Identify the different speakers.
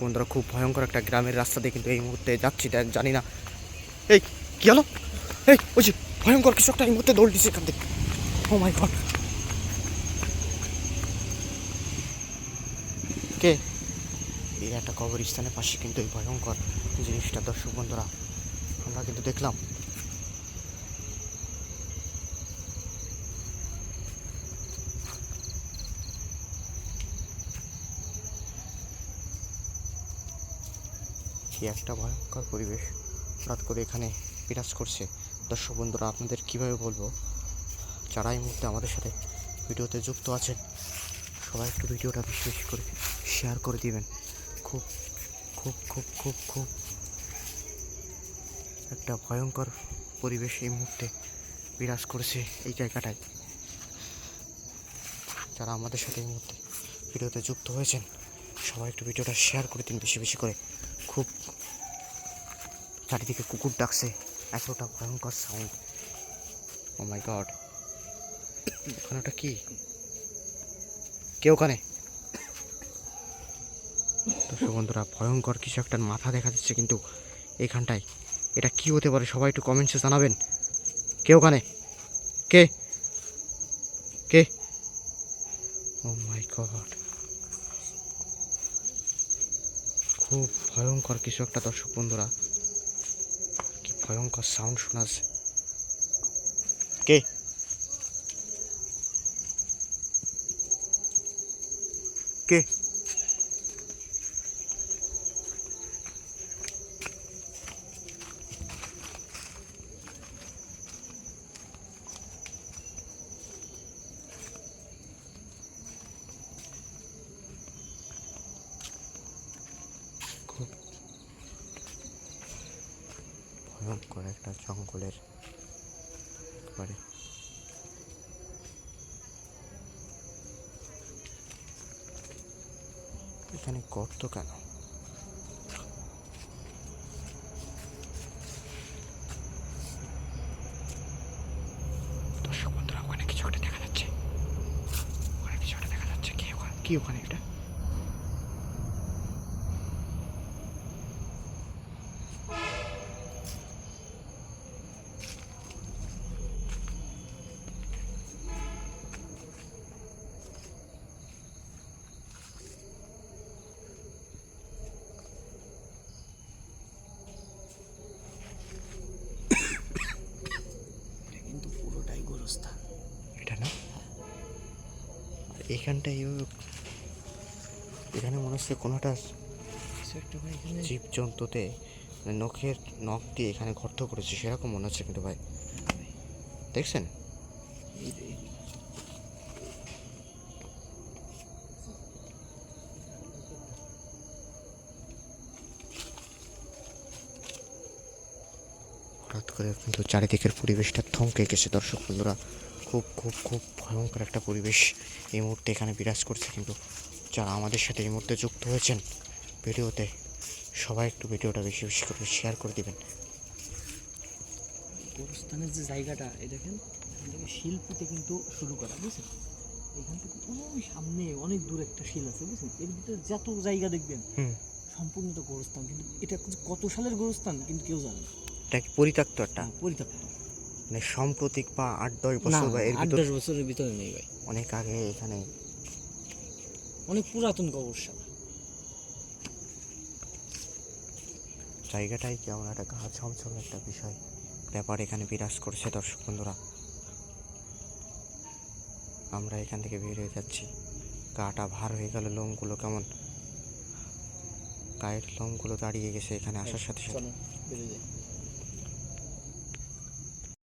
Speaker 1: বন্ধুরা খুব ভয়ঙ্কর একটা গ্রামের রাস্তা দিয়ে কিন্তু এই মুহূর্তে যাচ্ছি, জানি না এই কি হলো। এই ওই যে ভয়ঙ্কর কিছু একটা এই মুহূর্তে দৌড় দিচ্ছে এখান থেকে। ও মাই গড, কে? এই একটা কবরস্থানের পাশে কিন্তু এই ভয়ঙ্কর জিনিসটা দর্শক বন্ধুরা আমরা কিন্তু দেখলাম। কি একটা ভয়ঙ্কর পরিবেশ হঠাৎ করে এখানে বিরাজ করছে দর্শক বন্ধুরা। আপনাদের কীভাবে বলবো, যারা এই মুহূর্তে আমাদের সাথে ভিডিওতে যুক্ত আছেন সবাই একটু ভিডিওটা বেশি বেশি করে শেয়ার করে দিবেন। খুব খুব খুব খুব খুব একটা ভয়ঙ্কর পরিবেশ এই মুহূর্তে বিরাজ করছে এই জায়গাটায়। যারা আমাদের সাথে এই মুহূর্তে ভিডিওতে যুক্ত হয়েছেন সবাই একটু ভিডিওটা শেয়ার করে দিন বেশি বেশি করে। খুব চারিদিকে কুকুর ডাকছে, এতটা ভয়ঙ্কর সাউন্ড। ও মাই গড, ওখানে ওটা কি? কে ওখানে? দর্শক বন্ধুরা ভয়ঙ্কর কিছু একটা মাথা দেখা যাচ্ছে কিন্তু এইখানটায়। এটা কি হতে পারে সবাই একটু কমেন্টসে জানাবেন। কে ওখানে? কে কে? ও মাই গড, খুব ভয়ঙ্কর কিছু একটা দর্শক বন্ধুরা। কি ভয়ঙ্কর সাউন্ড শোনা যাচ্ছে। কে? কে? খুব ভয়ঙ্কর একটা জঙ্গলের একবারে এখানে গর্ত কেন? দর্শক বন্ধুরা ওখানে কিছু একটা দেখা যাচ্ছে, ওখানে কিছু একটা দেখা যাচ্ছে। কি ওখানে? কি ওখানে এটা?
Speaker 2: কিন্তু পুরোটাই গোরস্থান
Speaker 1: এটা না? এইখানটায় এখানে মনে হচ্ছে কোনোটা জীবজন্তুতে নখের নখ দিয়ে এখানে গর্ত করেছে সেরকম মনে হচ্ছে কিন্তু ভাই, দেখছেন? হঠাৎ করে কিন্তু চারিদিকের পরিবেশটা থমকে গেছে দর্শক বন্ধুরা। খুব খুব খুব ভয়ঙ্কর একটা পরিবেশ এই মুহূর্তে এখানে বিরাজ করছে কিন্তু যারা আমাদের সাথে এই মুহূর্তে যুক্ত হয়েছেন ভিডিওতে সবাই একটু ভিডিওটা বেশি বেশি করে শেয়ার করে দিবেন।
Speaker 2: গোরস্থানের যে জায়গাটা এই দেখেন, এখান থেকে শিল পুঁতে কিন্তু শুরু করা, বুঝছেন? এখান থেকে ওই সামনে অনেক দূর একটা শিল আছে, বুঝছেন? এর ভিতরে যত জায়গা দেখবেন সম্পূর্ণ তো গোরস্থান, কিন্তু এটা কত সালের গোরস্থান কিন্তু কেউ জানে না।
Speaker 1: এটা কি পরিত্যক্ত একটা?
Speaker 2: পরিত্যক্ত
Speaker 1: মানে সাম্প্রতিক বা 8-10 বছর বা এর ভিতর?
Speaker 2: 8-10 বছরের ভিতরে নেই ভাই,
Speaker 1: অনেক আগে এখানে
Speaker 2: অনেক পুরাতন কবরস্থান।
Speaker 1: জায়গাটাই কেমন একটা গা ছমছম একটা বিষয় ব্যাপার এখানে বিরাজ করছে দর্শক বন্ধুরা। আমরা এখান থেকে বের হয়ে যাচ্ছি, গাটা ভার হয়ে গেল, লোমগুলো কেমন গায়ের লোমগুলো দাঁড়িয়ে গেছে এখানে আসার সাথে সাথে।